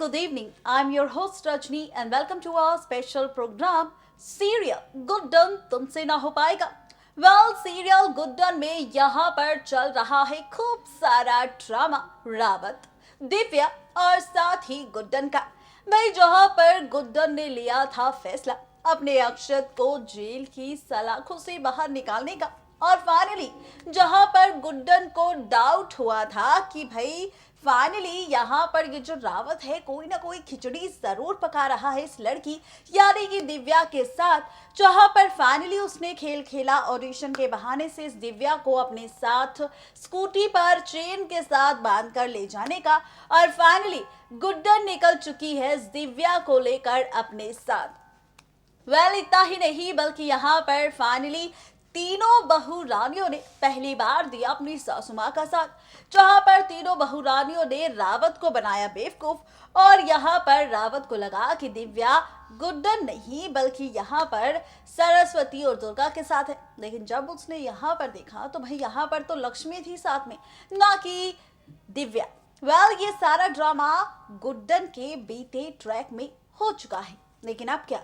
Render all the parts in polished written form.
good evening. I'm your host Rajni and welcome to our special program Serial Good Done तुमसे ना हो पाएगा। Serial good done में यहाँ पर चल रहा है खूब सारा ड्रामा रावत, दिव्या और साथ ही गुड्डन का। भाई जहाँ पर गुड्डन ने लिया था फैसला अपने अक्षत को जेल की सलाखों से बाहर निकालने का, और फाइनली जहां पर गुड्डन को डाउट हुआ था कि भाई फाइनली यहाँ पर ये जो रावत है कोई ना कोई खिचड़ी जरूर पका रहा है इस लड़की यानी कि दिव्या के साथ, जहां पर फाइनली उसने खेल खेला ऑडिशन के बहाने से इस दिव्या को अपने साथ स्कूटी पर चेन के साथ बांध कर ले जाने का, और फाइनली गुड्डन निकल चुकी है इस दिव्या को लेकर अपने साथ। इतना ही नहीं बल्कि यहाँ पर फाइनली तीनों बहू रानियों ने पहली बार दिया अपनी सासू मां का साथ, जहां पर तीनों बहू रानियों ने रावत को बनाया बेवकूफ, और यहाँ पर रावत को लगा कि दिव्या गुड्डन नहीं बल्कि यहाँ पर सरस्वती और दुर्गा के साथ है। लेकिन जब उसने यहाँ पर देखा तो भाई यहाँ पर तो लक्ष्मी थी साथ में, ना कि दिव्या। ये सारा ड्रामा गुड्डन के बीते ट्रैक में हो चुका है, लेकिन अब क्या,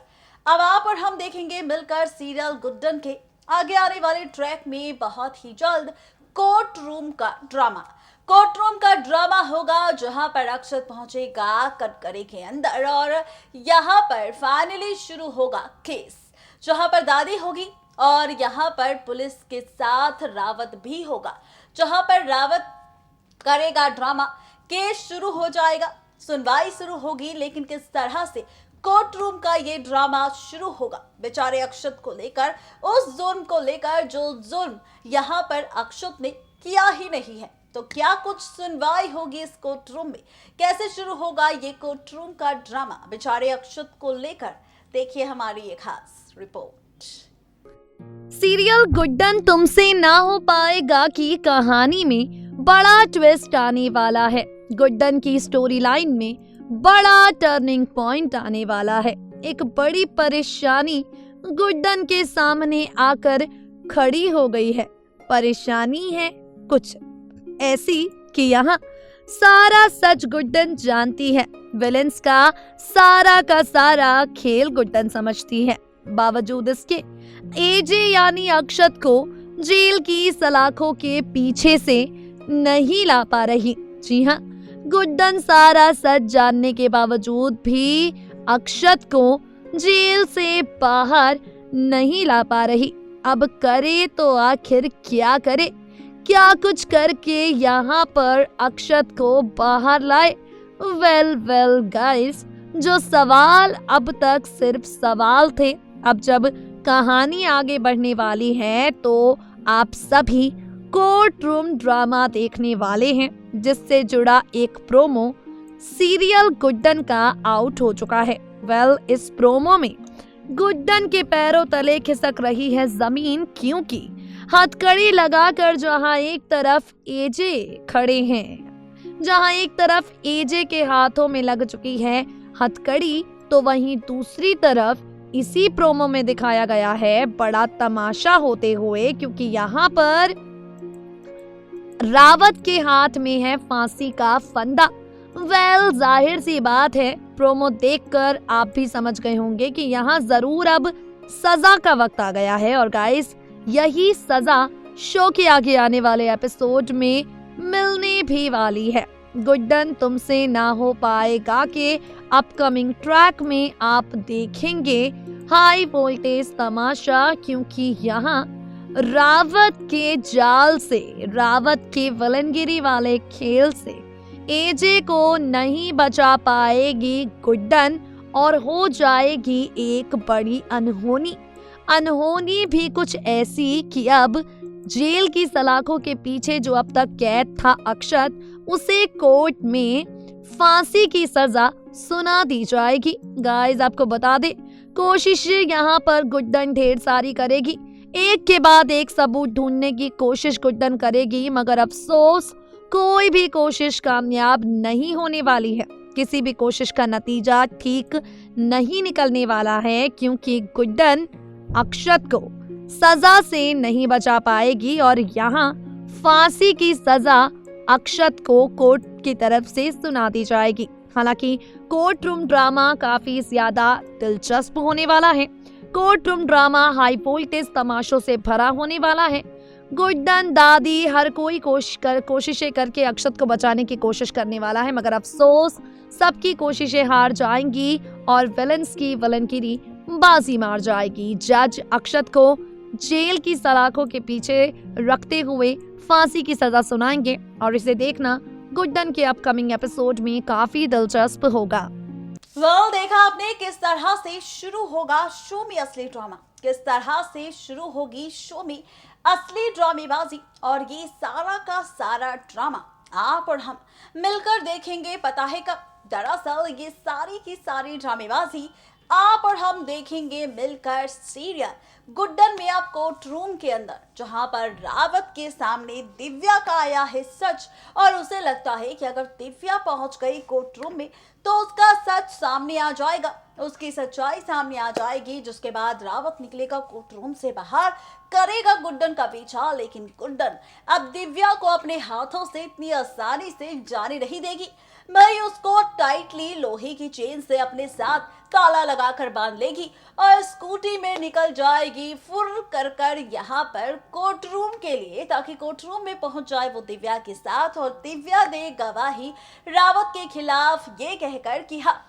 अब आप और हम देखेंगे मिलकर सीरियल गुड्डन के आगे आने वाले ट्रैक में बहुत ही जल्द कोर्ट रूम का ड्रामा होगा, जहां पर अक्षत पहुंचेगा कटघरे के अंदर और यहां पर फाइनली शुरू होगा केस, जहां पर दादी होगी और यहां पर पुलिस के साथ रावत भी होगा, जहां पर रावत करेगा ड्रामा। केस शुरू हो जाएगा, सुनवाई शुरू होगी, लेकिन किस तरह से कोर्ट रूम का ये ड्रामा शुरू होगा बेचारे अक्षत को लेकर, उस जुर्म को लेकर जो जुर्म यहाँ पर अक्षत ने किया ही नहीं है। तो क्या कुछ सुनवाई होगी इस कोर्ट रूम में, कैसे शुरू होगा ये कोर्ट रूम का ड्रामा बेचारे अक्षत को लेकर, देखिए हमारी ये खास रिपोर्ट। सीरियल गुड्डन तुमसे ना हो पाएगा की कहानी में बड़ा ट्विस्ट आने वाला है। गुड्डन की स्टोरी लाइन में बड़ा टर्निंग पॉइंट आने वाला है। एक बड़ी परेशानी गुड्डन के सामने आकर खड़ी हो गई है। परेशानी है कुछ ऐसी कि यहाँ सारा सच गुड्डन जानती है, विलेंस का सारा खेल गुड्डन समझती है। बावजूद इसके एजे यानी अक्षत को जेल की सलाखों के पीछे से नहीं ला पा रही। जी हाँ, गुड्डन सारा सच जानने के बावजूद भी अक्षत को जेल से बाहर नहीं ला पा रही। अब करे तो आखिर क्या करे, क्या कुछ करके यहाँ पर अक्षत को बाहर लाए। वेल गाइस, जो सवाल अब तक सिर्फ सवाल थे, अब जब कहानी आगे बढ़ने वाली है तो आप सभी कोर्ट रूम ड्रामा देखने वाले हैं, जिससे जुड़ा एक प्रोमो सीरियल गुड्डन का आउट हो चुका है। इस प्रोमो में गुड्डन के पैरों तले खिसक रही है जमीन, क्योंकि हथकड़ी लगाकर जहां एक तरफ एजे खड़े हैं, जहां एक तरफ एजे के हाथों में लग चुकी है हथकड़ी, तो वहीं दूसरी तरफ इसी प्रोमो में दिखाया गया है बड़ा तमाशा होते हुए, क्योंकि यहाँ पर रावत के हाथ में है फांसी का फंदा। जाहिर सी बात है, प्रोमो देखकर आप भी समझ गए होंगे कि यहाँ जरूर अब सजा का वक्त आ गया है, और गाइस यही सजा शो के आगे आने वाले एपिसोड में मिलने भी वाली है। गुड्डन तुमसे ना हो पाएगा के अपकमिंग ट्रैक में आप देखेंगे हाई वोल्टेज तमाशा, क्योंकि यहाँ रावत के जाल से, रावत के विलनगिरी वाले खेल से एजे को नहीं बचा पाएगी गुड्डन, और हो जाएगी एक बड़ी अनहोनी भी कुछ ऐसी कि अब जेल की सलाखों के पीछे जो अब तक कैद था अक्षत, उसे कोर्ट में फांसी की सजा सुना दी जाएगी। गाइस आपको बता दे, कोशिश यहाँ पर गुड्डन ढेर सारी करेगी, एक के बाद एक सबूत ढूंढने की कोशिश गुड्डन करेगी, मगर अफसोस कोई भी कोशिश कामयाब नहीं होने वाली है। किसी भी कोशिश का नतीजा ठीक नहीं निकलने वाला है, क्योंकि गुड्डन अक्षत को सजा से नहीं बचा पाएगी, और यहाँ फांसी की सजा अक्षत को कोर्ट की तरफ से सुना दी जाएगी। हालांकि कोर्ट रूम ड्रामा काफी ज्यादा दिलचस्प होने वाला है। Court room drama high voltage तमाशों से भरा होने वाला है। गुड्डन दादी हर कोई कोशिशें करके अक्षत को बचाने की कोशिश करने वाला है, मगर अफसोस सबकी कोशिशें हार जाएंगी और विलनगिरी बाजी मार जाएगी। जज अक्षत को जेल की सलाखों के पीछे रखते हुए फांसी की सजा सुनाएंगे और इसे देखना गुड्डन के अपकमिंग एपिसोड में काफी दिलचस्प होगा। देखा आपने किस तरह से शुरू होगा शो में असली ड्रामा, किस तरह से शुरू होगी शो में असली ड्रामेबाजी, और ये सारा का सारा ड्रामा आप और हम मिलकर देखेंगे पता है कब। दरअसल ये सारी की सारी ड्रामेबाजी आप और हम देखेंगे मिलकर सीरियल गुड्डन में अब कोर्ट रूम के अंदर, जहां पर रावत के सामने दिव्या का आया है सच, और उसे लगता है कि अगर दिव्या पहुंच गई कोर्ट रूम में तो उसका सच सामने आ जाएगा, उसकी सच्चाई सामने आ जाएगी, जिसके बाद रावत निकलेगा कोर्ट रूम से बाहर, करेगा गुड्डन का पीछा। लेकिन गुड्डन अब दिव्या को अपने हाथों से इतनी आसानी से जाने नहीं देगी। भाई उसको टाइटली लोहे की चेन से अपने साथ ताला लगाकर बांध लेगी और स्कूटी में निकल जाएगी फुर कर यहाँ पर कोर्ट रूम के लिए, ताकि कोर्ट रूम में पहुंच जाए वो दिव्या के साथ और दिव्या दे गवाही रावत के खिलाफ, ये कहकर कि हाँ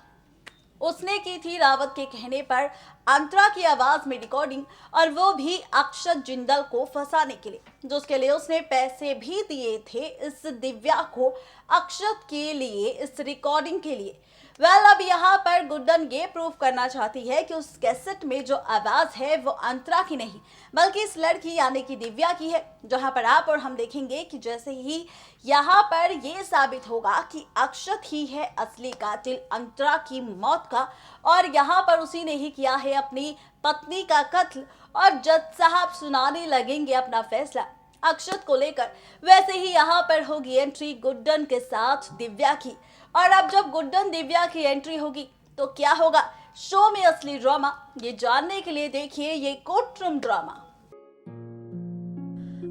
उसने की थी रावत के कहने पर अंतरा की आवाज में रिकॉर्डिंग, और वो भी अक्षत जिंदल को फंसाने के लिए, जिसके लिए उसने पैसे भी दिए थे इस दिव्या को अक्षत के लिए, इस रिकॉर्डिंग के लिए। अब यहाँ पर गुड्डन ये प्रूव करना चाहती है कि उस कैसेट में जो आवाज है वो अंतरा की नहीं बल्कि इस लड़की यानी कि दिव्या की है। जहाँ पर आप और हम देखेंगे कि जैसे ही यहाँ पर ये साबित होगा कि अक्षत ही है असली कातिल अंतरा की मौत का, और यहाँ पर उसी ने ही किया है अपनी पत्नी का कत्ल, और जज साहब सुनाने लगेंगे अपना फैसला अक्षत को लेकर। वैसे ही यहाँ पर होगी एंट्री गुड्डन के साथ दिव्या की, और अब जब गुड्डन दिव्या की एंट्री होगी तो क्या होगा शो में असली ड्रामा, ये जानने के लिए देखिए ये कोर्ट रूम ड्रामा।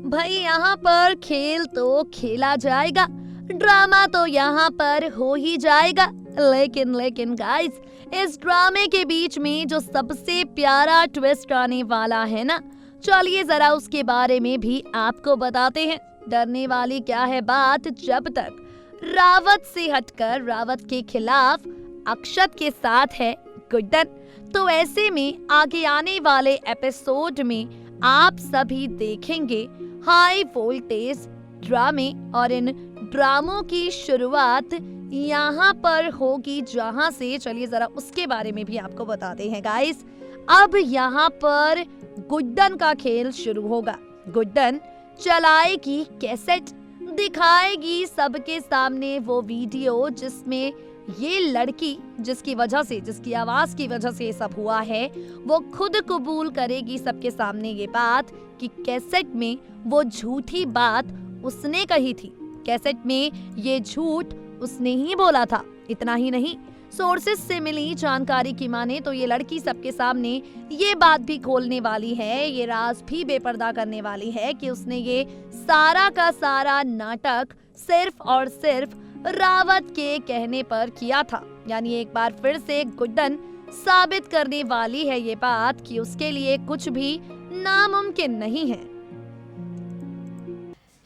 भाई यहाँ पर खेल तो खेला जाएगा, ड्रामा तो यहाँ पर हो ही जाएगा, लेकिन गाइस इस ड्रामे के बीच में जो सबसे प्यारा ट्विस्ट आने वाला है ना, चलिए जरा उसके बारे में भी आपको बताते हैं। डरने वाली क्या है बात, जब तक रावत से हटकर रावत के खिलाफ अक्षत के साथ है गुड्डन, तो ऐसे में आगे आने वाले एपिसोड में आप सभी देखेंगे हाई वोल्टेज ड्रामे, और इन ड्रामों की शुरुआत यहाँ पर होगी जहाँ से, चलिए जरा उसके बारे में भी आपको बताते हैं गाइस। अब यहाँ पर गुड्डन का खेल शुरू होगा। गुड्डन चलाएगी कैसेट, दिखाएगी सबके सामने वो वीडियो जिसमें ये लड़की जिसकी वजह से, जिसकी आवाज की वजह से ये सब हुआ है, वो खुद कबूल करेगी सबके सामने ये बात कि कैसेट में वो झूठी बात उसने कही थी, कैसेट में ये झूठ उसने ही बोला था। इतना ही नहीं, सोर्सेस से मिली जानकारी की माने तो ये लड़की सबके सामने ये बात भी खोलने वाली है, ये राज भी बेपर्दा करने वाली है कि उसने ये सारा का सारा नाटक सिर्फ और सिर्फ रावत के कहने पर किया था। यानी एक बार फिर से गुड्डन साबित करने वाली है ये बात कि उसके लिए कुछ भी नामुमकिन नहीं है।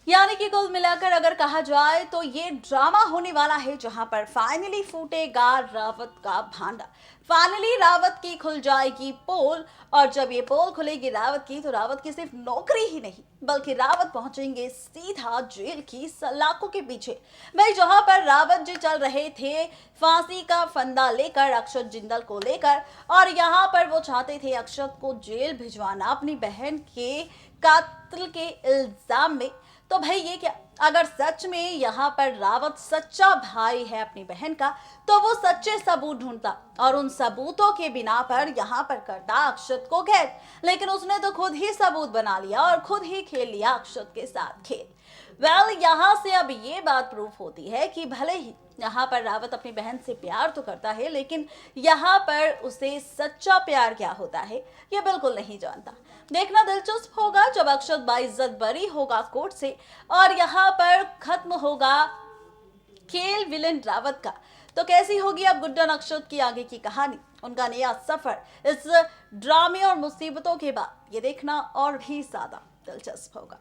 यानी कि कुल मिलाकर अगर कहा जाए तो ये ड्रामा होने वाला है जहां पर फाइनली फूटेगा रावत का भांडा, फाइनली रावत की खुल जाएगी पोल, और जब ये पोल खुलेगी रावत की तो रावत की सिर्फ नौकरी ही नहीं बल्कि रावत पहुंचेंगे सीधा जेल की सलाखों के पीछे। भाई जहां पर रावत जी चल रहे थे फांसी का फंदा लेकर अक्षत जिंदल को लेकर, और यहाँ पर वो चाहते थे अक्षत को जेल भिजवाना अपनी बहन के कातिल के इल्जाम में। तो भाई ये क्या, अगर सच में यहाँ पर रावत सच्चा भाई है अपनी बहन का, तो वो सच्चे सबूत ढूंढता और उन सबूतों के बिना पर यहाँ पर करता अक्षत को कैद। लेकिन उसने तो खुद ही सबूत बना लिया और खुद ही खेल लिया अक्षत के साथ खेल। यहाँ से अब ये बात प्रूफ होती है कि भले ही यहाँ पर रावत अपनी बहन से प्यार तो करता है, लेकिन यहाँ पर उसे सच्चा प्यार क्या होता है ये बिल्कुल नहीं जानता। देखना दिलचस्प होगा जब अक्षत बाइज्जत बरी होगा कोर्ट से और यहाँ पर खत्म होगा खेल विलेन रावत का। तो कैसी होगी अब गुड्डन अक्षत की आगे की कहानी, उनका नया सफर इस ड्रामे और मुसीबतों के बाद, ये देखना और भी ज्यादा दिलचस्प होगा।